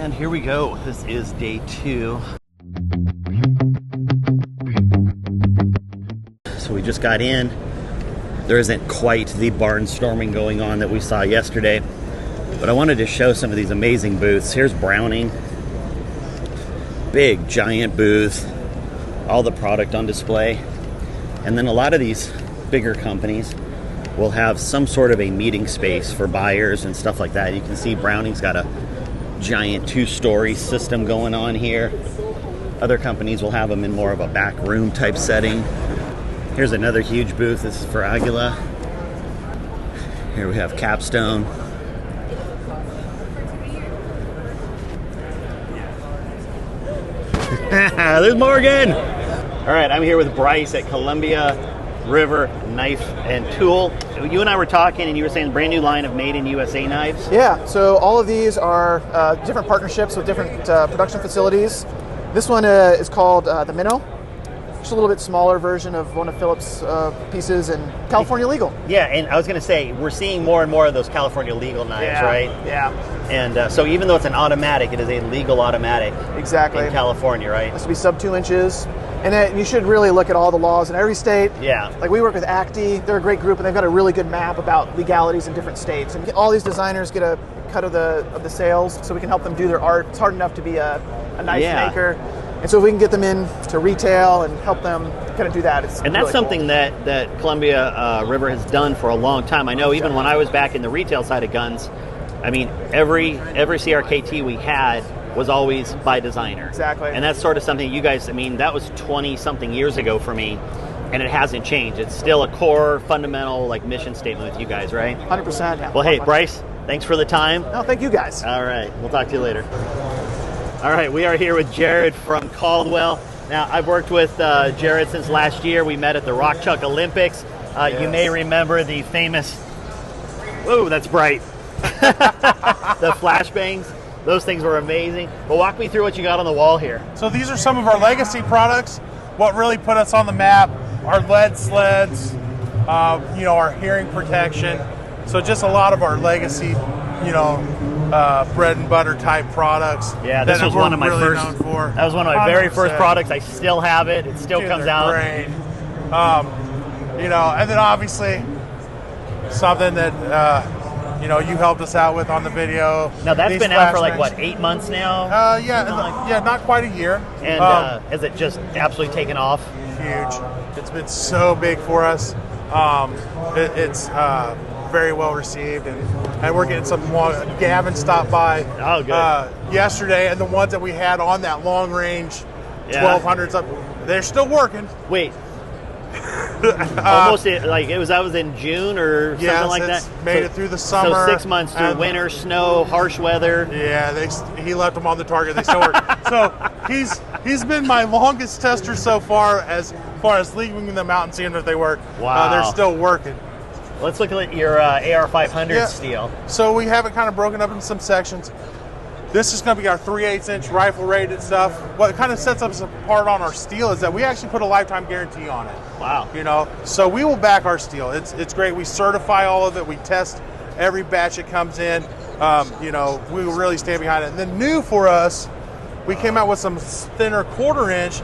And here we go. This is day 2. So we just got in. There isn't quite the barnstorming going on that we saw yesterday, but I wanted to show some of these amazing booths. Here's Browning. Big, giant booth. All the product on display. And then a lot of these bigger companies will have some sort of a meeting space for buyers and stuff like that. You can see Browning's got a giant 2-story system going on here. Other companies will have them in more of a back room type setting. Here's another huge booth. This is for Aguila. Here we have Capstone. There's Morgan! All right, I'm here with Bryce at Columbia River Knife and Tool. You and I were talking, and you were saying brand new line of made in USA knives. Yeah, so all of these are different partnerships with different production facilities. This one is called the Minnow. Just a little bit smaller version of one of Phillips' pieces, and California legal. Yeah, and I was going to say, we're seeing more and more of those California legal knives, right? Yeah. And so even though it's an automatic, it is a legal automatic. Exactly. In California, right? It has to be sub 2 inches. And then you should really look at all the laws in every state. Yeah. Like we work with ACTI. They're a great group, and they've got a really good map about legalities in different states. And all these designers get a cut of the sales, so we can help them do their art. It's hard enough to be a knife maker. And so if we can get them in to retail and help them kind of do that, it's and that's really something cool. that Columbia River has done for a long time. I know even when I was back in the retail side of guns, I mean, every CRKT we had was always by designer. Exactly. And that's sort of something you guys, I mean, that was 20-something years ago for me, and it hasn't changed. It's still a core, fundamental, like, mission statement with you guys, right? 100%. Yeah. Well, hey, Bryce, thanks for the time. No, thank you guys. All right, we'll talk to you later. All right, we are here with Jared from Caldwell. Now, I've worked with Jared since last year. We met at the Rock Chuck Olympics. Yes. You may remember the famous, whoa, that's bright, the flashbangs. Those things were amazing. But walk me through what you got on the wall here. So these are some of our legacy products. What really put us on the map, our lead sleds, our hearing protection. So just a lot of our legacy, bread and butter type products. Yeah, this was one of my really first. Known for. That was one of my very first products. I still have it. It still comes out. Great. And then obviously something that you helped us out with on the video. Now that's been out for like what, 8 months now? Not quite a year. And has it just absolutely taken off? Huge. It's been so big for us. It's very well received, and we're getting some more. Gavin stopped by yesterday, and the ones that we had on that long range 1200s up, they're still working. Wait. Almost like that was in June or something like that. Made it through the summer. So 6 months through winter, snow, harsh weather. Yeah, he left them on the target. They still work. So he's been my longest tester so far as leaving them out and seeing if they work. Wow, they're still working. Let's look at your AR500 steel. So we have it kind of broken up in some sections. This is going to be our 3/8 inch rifle rated stuff. What kind of sets us apart on our steel is that we actually put a lifetime guarantee on it. Wow. So we will back our steel. It's great. We certify all of it. We test every batch that comes in. We will really stand behind it. And then new for us, we came out with some thinner 1/4 inch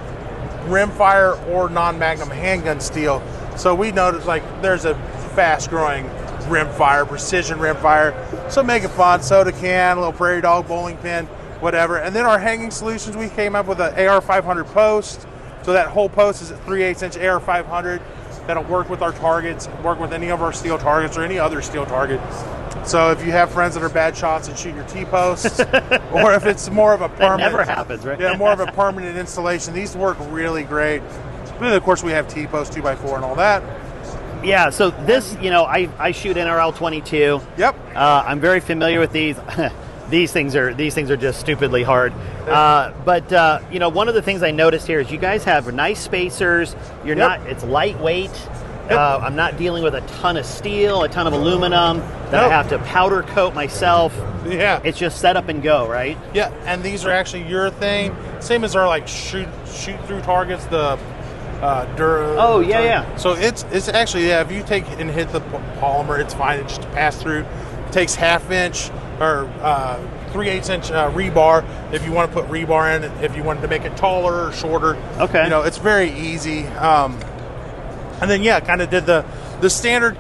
rimfire or non-magnum handgun steel. So we noticed there's a fast growing rimfire, precision rimfire. So make it fun, soda can, a little prairie dog, bowling pin, whatever. And then our hanging solutions, we came up with an AR500 post. So that whole post is a 3/8 inch AR500 that'll work with our targets, work with any of our steel targets or any other steel target. So if you have friends that are bad shots and shoot your T-posts, or if it's more of a permanent... That never happens, right? Yeah, more of a permanent installation. These work really great. But of course, we have T-posts 2x4 and all that. Yeah, so this, I shoot NRL 22. Yep. I'm very familiar with these. These things are just stupidly hard. But one of the things I noticed here is you guys have nice spacers. It's lightweight. Yep. I'm not dealing with a ton of steel, a ton of aluminum that I have to powder coat myself. Yeah. It's just set up and go, right? Yeah, and these are actually urethane. Same as our shoot through targets, the Dura. Oh, yeah. So it's actually, if you take and hit the polymer, it's fine. It just pass through. It takes 1/2 inch or 3/8" rebar if you want to put rebar in, if you wanted to make it taller or shorter. Okay. You know, it's very easy. And then, yeah, kind of did the standard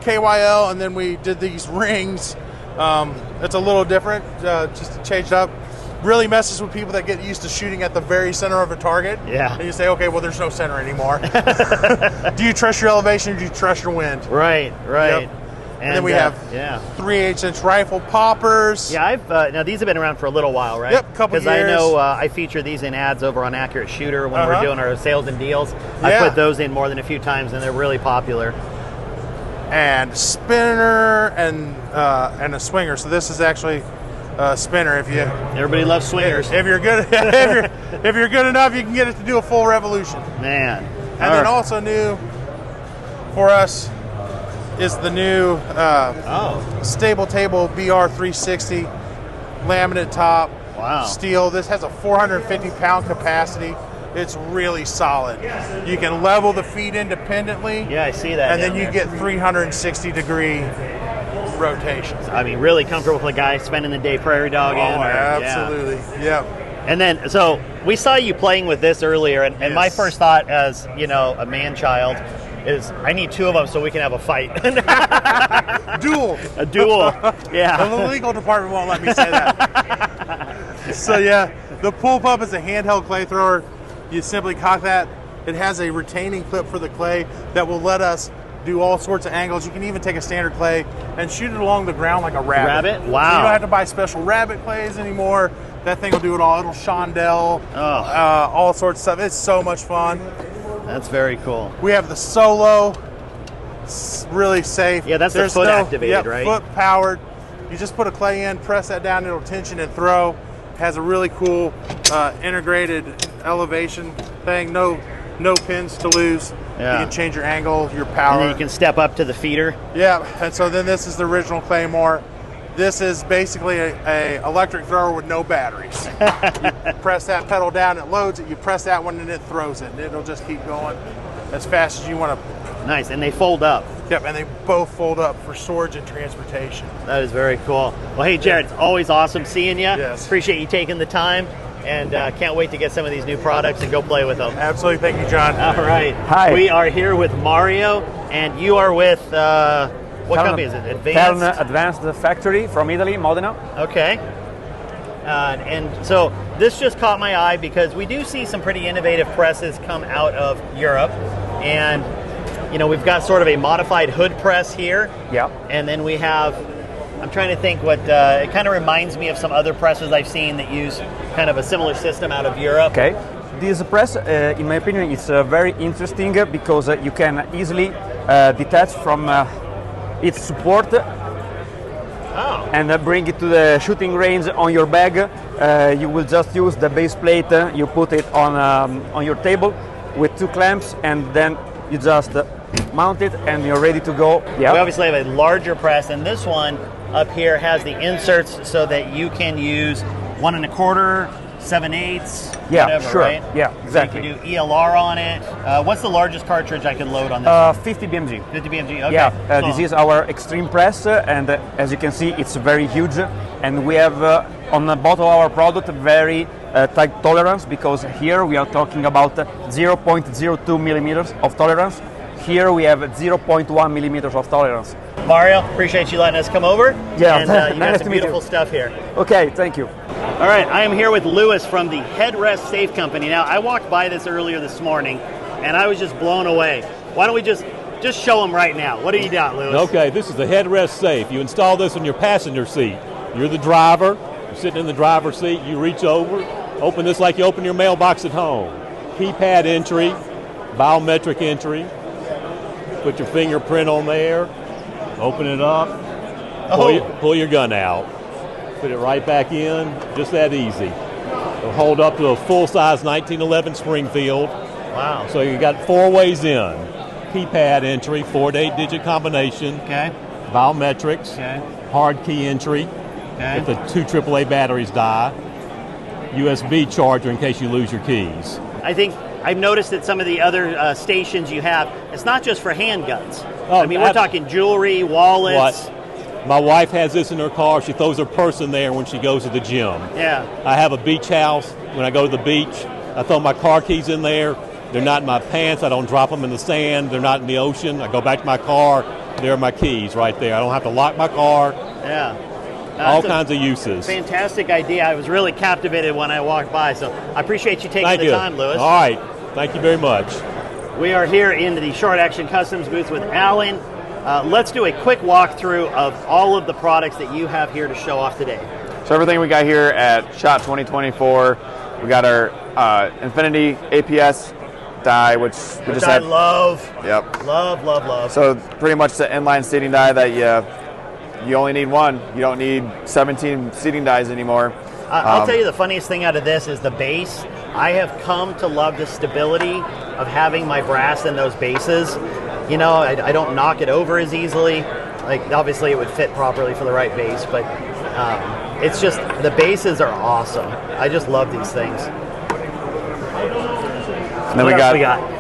KYL, and then we did these rings. It's a little different, just changed up. Really messes with people that get used to shooting at the very center of a target. Yeah. And you say, okay, well, there's no center anymore. Do you trust your elevation, or do you trust your wind? Right. Yep. And then we have 3/8" rifle poppers. Yeah, I've now these have been around for a little while, right? Yep, couple years. Because I know I feature these in ads over on Accurate Shooter when we're doing our sales and deals. I Yeah. put those in more than a few times, and they're really popular. And spinner and a swinger. So this is actually a spinner. Everybody loves swingers. If you're good, if you're good enough, you can get it to do a full revolution. Man. And then also new for us is the new Stable Table BR360 laminate top. Wow. Steel. This has a 450-pound capacity. It's really solid. You can level the feet independently. Yeah, I see that. And then down you there. get 360-degree rotations. I mean, really comfortable for a guy spending the day prairie dogging. Absolutely. Yep. And then, so we saw you playing with this earlier, and my Yes. first thought as, you know, a man-child is I need two of them so we can have a fight. Duel. A duel. Yeah. The legal department won't let me say that. So yeah, the pull pup is a handheld clay thrower. You simply cock that. It has a retaining clip for the clay that will let us do all sorts of angles. You can even take a standard clay and shoot it along the ground like a rabbit. Rabbit? So Wow. you don't have to buy special rabbit clays anymore. That thing will do it all. It'll chandelle, all sorts of stuff. It's so much fun. That's very cool. We have the Solo. It's really safe. Yeah, that's the foot activated, right? Foot powered. You just put a clay in, press that down, it'll tension and throw. Has a really cool integrated elevation thing. No pins to lose. Yeah. You can change your angle, your power. And then you can step up to the feeder. Yeah, and so then this is the original Claymore. This is basically a electric thrower with no batteries. You press that pedal down, it loads it. You press that one, and it throws it. And it'll just keep going as fast as you want to. Nice, and they fold up. Yep, and they both fold up for storage and transportation. That is very cool. Well, hey, Jared, it's always awesome seeing you. Yes. Appreciate you taking the time, and can't wait to get some of these new products and go play with them. Absolutely, thank you, John. All right. Hi. We are here with Mario, and you are with, what company is it? Advanced? Advanced Factory from Italy, Modena. Okay. And so this just caught my eye because we do see some pretty innovative presses come out of Europe. And, you know, we've got sort of a modified hood press here. Yeah. And then we have, I'm trying to think what, it kind of reminds me of some other presses I've seen that use kind of a similar system out of Europe. Okay. This press, in my opinion, is very interesting because you can easily detach from its support and bring it to the shooting range on your bag. You will just use the base plate, you put it on your table with two clamps, and then you just mount it and you're ready to go. Yeah. We obviously have a larger press, and this one up here has the inserts so that you can use 1 1/4, 7/8, Yeah, whatever, sure. right? Yeah, exactly. So you can do ELR on it. What's the largest cartridge I can load on this? 50 BMG. 50 BMG, okay. Yeah, Cool. this is our extreme press, and as you can see, it's very huge. And we have on the bottom of our product very tight tolerance, because here we are talking about 0.02 millimeters of tolerance. Here we have 0.1 millimeters of tolerance. Mario, appreciate you letting us come over. Yeah, and you nice got to some meet you. beautiful stuff here. Okay, thank you. All right, I am here with Lewis from the Headrest Safe Company. Now, I walked by this earlier this morning, and I was just blown away. Why don't we just show them right now? What do you got, Lewis? Okay, this is the headrest safe. You install this in your passenger seat. You're the driver. You're sitting in the driver's seat. You reach over, open this like you open your mailbox at home. Keypad entry, biometric entry. Put your fingerprint on there. Open it up. Pull your gun out. Put it right back in. Just that easy. It'll hold up to a full-size 1911 Springfield. Wow. So you got 4 ways in. Keypad entry, 4 to 8 digit combination. Okay. Biometrics. Okay. Hard key entry. Okay. If the 2 AAA batteries die. USB charger in case you lose your keys. I think I've noticed that some of the other stations you have, it's not just for handguns. Oh, I mean, we're talking jewelry, wallets. My wife has this in her car. She throws her purse in there when she goes to the gym. Yeah. I have a beach house. When I go to the beach, I throw my car keys in there. They're not in my pants. I don't drop them in the sand. They're not in the ocean. I go back to my car. There are my keys right there. I don't have to lock my car. Yeah. All kinds of uses. Fantastic idea. I was really captivated when I walked by. So I appreciate you taking the time, Louis. All right. Thank you very much. We are here in the Short Action Customs booth with Alan. Let's do a quick walkthrough of all of the products that you have here to show off today. So everything we got here at SHOT 2024, we got our Infinity APS die, which we just I had. love. Yep. Love. So pretty much the inline seating die that you only need one. You don't need 17 seating dies anymore. I'll tell you the funniest thing out of this is the base. I have come to love the stability of having my brass in those bases. You know, I don't knock it over as easily. Like, obviously it would fit properly for the right base, but it's just, the bases are awesome. I just love these things. And then we got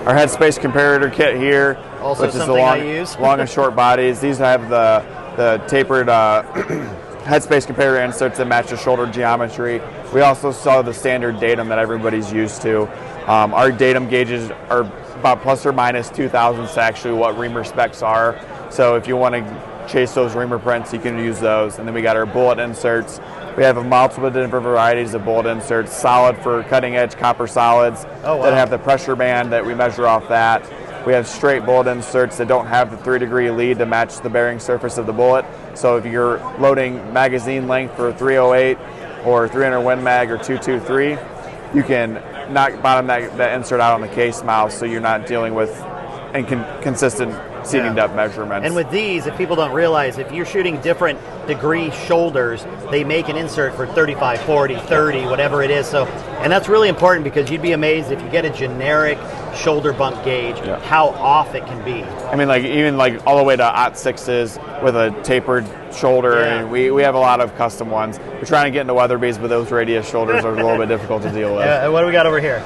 our headspace comparator kit here, Also which is the something I use. long and short bodies. These have the tapered headspace comparator inserts that match the shoulder geometry. We also saw the standard datum that everybody's used to. Our datum gauges are about plus or minus 2 thousandths actually what reamer specs are. So if you want to chase those reamer prints, you can use those. And then we got our bullet inserts. We have multiple different varieties of bullet inserts, solid for cutting edge copper solids that have the pressure band that we measure off that. We have straight bullet inserts that don't have the 3-degree lead to match the bearing surface of the bullet. So if you're loading magazine length for 308 or 300 Win Mag or 223, you can knock bottom that insert out on the case mouth, so you're not dealing with inconsistent seating depth measurements. And with these, if people don't realize, if you're shooting different degree shoulders, they make an insert for 35, 40, 30, whatever it is. So, and that's really important because you'd be amazed if you get a generic shoulder bump gauge, how off it can be. I mean, like even like all the way to OT6s with a tapered shoulder, and we have a lot of custom ones. We're trying to get into Weatherby's, but those radius shoulders are a little bit difficult to deal with. What do we got over here?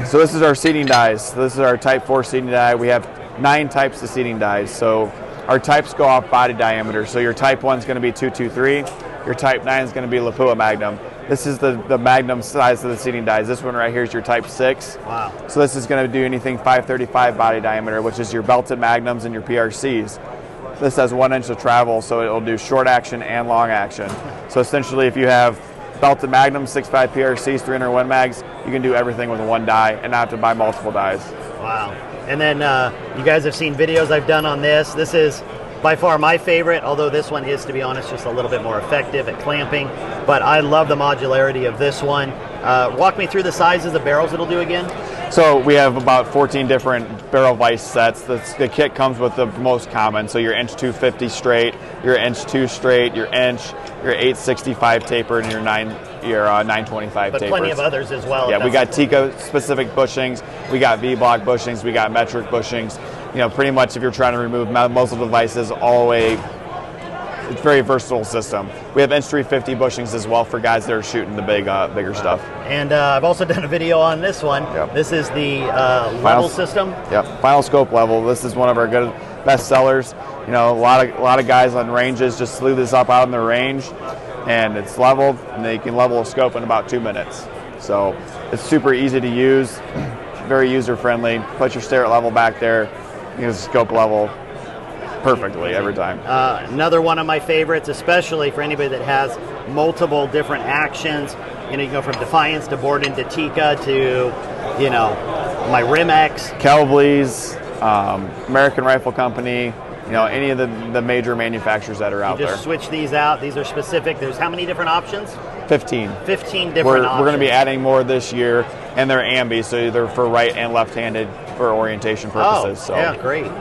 So this is our seating dies. So this is our Type 4 seating die. We have 9 types of seating dies. So our types go off body diameter. So your Type 1 is going to be 223. Your Type 9 is going to be Lapua Magnum. This is the Magnum size of the seating dies. This one right here is your Type 6. Wow. So this is going to do anything 535 body diameter, which is your belted Magnums and your PRCs. This has 1 inch of travel, so it'll do short action and long action. So essentially, if you have belted Magnum, 6.5 PRCs, 300 Win Mags, you can do everything with one die and not have to buy multiple dies. Wow. And then you guys have seen videos I've done on this. This is by far my favorite, although this one is, to be honest, just a little bit more effective at clamping. But I love the modularity of this one. Walk me through the sizes of barrels it'll do again. So we have about 14 different barrel vise sets. The kit comes with the most common. So your inch 250 straight, your inch 2 straight, your inch, your 865 tapered, and your 925 but tapered. Plenty of others as well. Yeah, we got TICO specific bushings, we got V-block bushings, we got metric bushings. You know, pretty much if you're trying to remove muzzle devices all the way, it's a very versatile system. We have inch 350 bushings as well for guys that are shooting the bigger stuff. And I've also done a video on this one. Yep. This is the level system. Yep, Final Scope level. This is one of our best sellers. You know, a lot of guys on ranges just sleeve this up out in their range, and it's leveled, and they can level a scope in about 2 minutes. So it's super easy to use, very user friendly. Put your stare level back there, you can scope level perfectly every time. Another one of my favorites, especially for anybody that has multiple different actions. You know, you go from Defiance to Borden to Tikka to, you know, my Rimex. Calvleys, American Rifle Company, you know, any of the major manufacturers that are out there. You just switch these out. These are specific. There's how many different options? 15. 15 different options. We're going to be adding more this year, and they're ambi, so they're for right and left-handed for orientation purposes. Oh, yeah, great.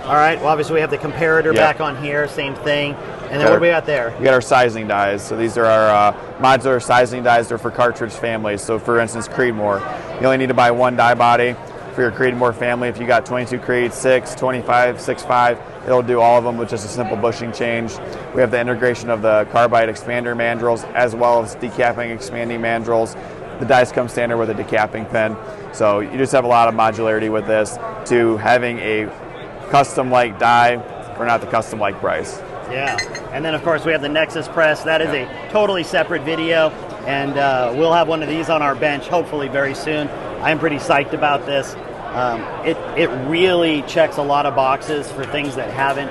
All right, well, obviously we have the comparator back on here, same thing. And then what do we got there? We got our sizing dies. So these are our modular sizing dies. They're for cartridge families. So for instance, Creedmoor. You only need to buy one die body for your Creedmoor family. If you got 22 Creed, 6, 25, 6.5, it'll do all of them with just a simple bushing change. We have the integration of the carbide expander mandrels as well as decapping expanding mandrels. The dies come standard with a decapping pin. So you just have a lot of modularity with this to having a custom-like die for not the custom-like price. Yeah, and then of course we have the Nexus press. That is a totally separate video, and we'll have one of these on our bench hopefully very soon. I'm pretty psyched about this. It really checks a lot of boxes for things that haven't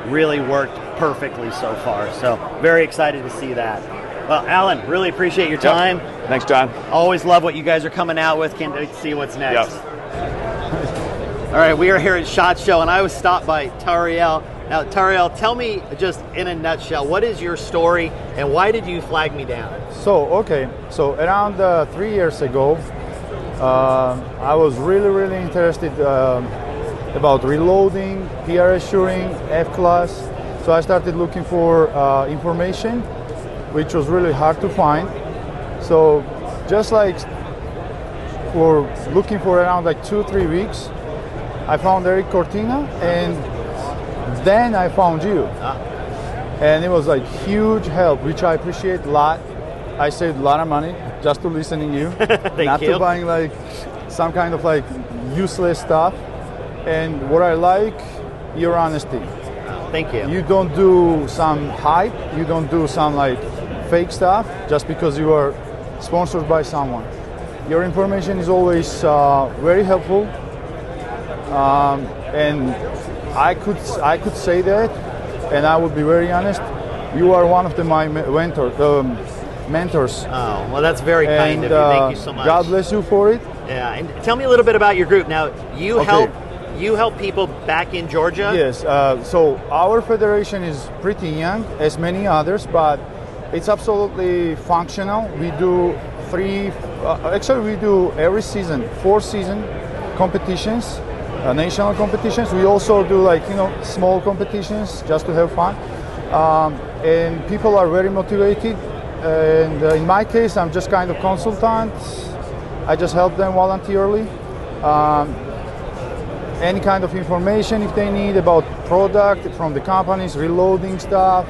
really worked perfectly so far. So very excited to see that. Well, Alan, really appreciate your time. Yep. Thanks, John. Always love what you guys are coming out with. Can't wait to see what's next. Yep. All right, we are here at SHOT Show, and I was stopped by Tariel. Now, Tariel, tell me just in a nutshell, what is your story, and why did you flag me down? So around 3 years ago, I was really interested about reloading, PRS shooting, F-class. So I started looking for information, which was really hard to find. So just like for looking for around like 2-3 weeks, I found Eric Cortina, and then I found you. And it was like huge help, which I appreciate a lot. I saved a lot of money just to listening to you, not to buying like some kind of like useless stuff. And what I like, your honesty. Thank you. You don't do some hype, you don't do some like fake stuff just because you are sponsored by someone. Your information is always very helpful. And I could say that, and I would be very honest. You are one of my mentors. Oh, well, that's very kind of you. Thank you so much. God bless you for it. Yeah, and tell me a little bit about your group. Now, you help people back in Georgia? Yes. So our federation is pretty young, as many others, but it's absolutely functional. We do we do every season 4 season competitions. National competitions. We also do small competitions just to have fun, and people are very motivated. And in my case, I'm just kind of consultant. I just help them voluntarily. Any kind of information if they need about product from the companies, reloading stuff,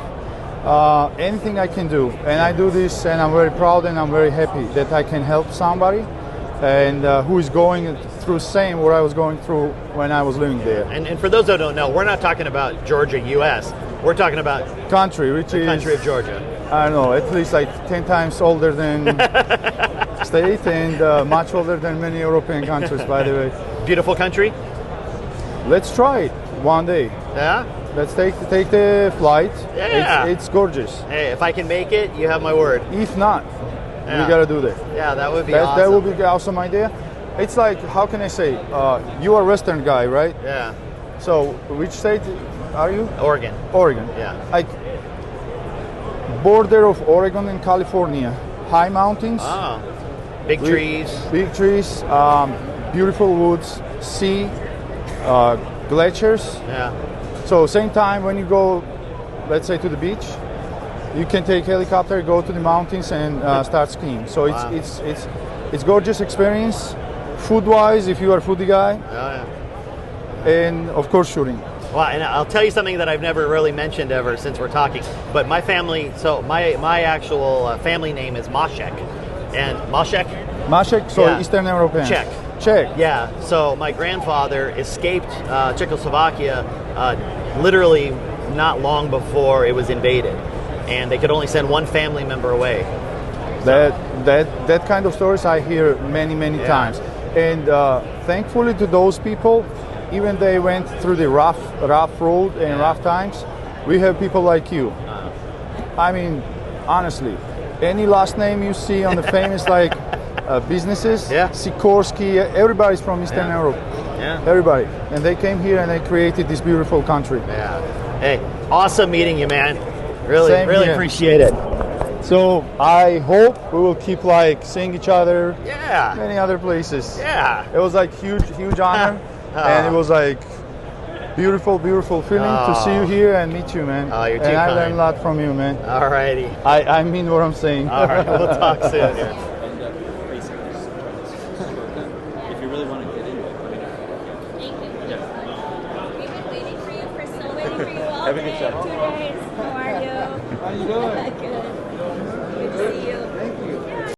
anything I can do. And I do this, and I'm very proud and I'm very happy that I can help somebody and who is going through same what I was going through when I was living there. And for those that don't know, we're not talking about Georgia, U.S. We're talking about country, which is country of Georgia. I don't know, at least like 10 times older than state, and much older than many European countries, by the way. Beautiful country. Let's try it one day. Yeah. Let's take the flight. Yeah. It's gorgeous. Hey, if I can make it, you have my word. If not, we gotta do that. Yeah, that would be awesome. That would be an awesome idea. It's like, how can I say? You are a Western guy, right? Yeah. So, which state are you? Oregon. Oregon. Yeah. Like border of Oregon and California, high mountains. Oh. Big trees. Big trees. Beautiful woods. Sea. Glaciers. Yeah. So same time when you go, let's say to the beach, you can take helicopter, go to the mountains, and start skiing. So it's gorgeous experience. Food wise, if you are a foodie guy. Oh, yeah. And of course shooting. Well, and I'll tell you something that I've never really mentioned ever since we're talking. But my family, so my actual family name is Mashek, and Mashek. Mashek, so yeah. Eastern European. Czech. Czech. Yeah. So my grandfather escaped Czechoslovakia literally not long before it was invaded, and they could only send one family member away. That kind of stories I hear many times, and thankfully to those people, even they went through the rough road and rough times, we have people like you. I mean, honestly, any last name you see on the famous businesses, Sikorsky, everybody's from Eastern Europe. Yeah. Everybody. And they came here and they created this beautiful country. Yeah. Hey, awesome meeting you, man. Really Same here. Appreciate it. So I hope we will keep seeing each other. Yeah. Many other places. Yeah. It was huge honor. And it was beautiful feeling to see you here and meet you, man. Oh, you're too and I kind. learned a lot from you, man. Alrighty. I mean what I'm saying. All right, we'll talk soon. If you really want to get into it, let me know. Thank you. We've been waiting for you, Crystal, waiting for you all Have a good day, show. 2 days. How are you? How you doing? Good. Good to see you.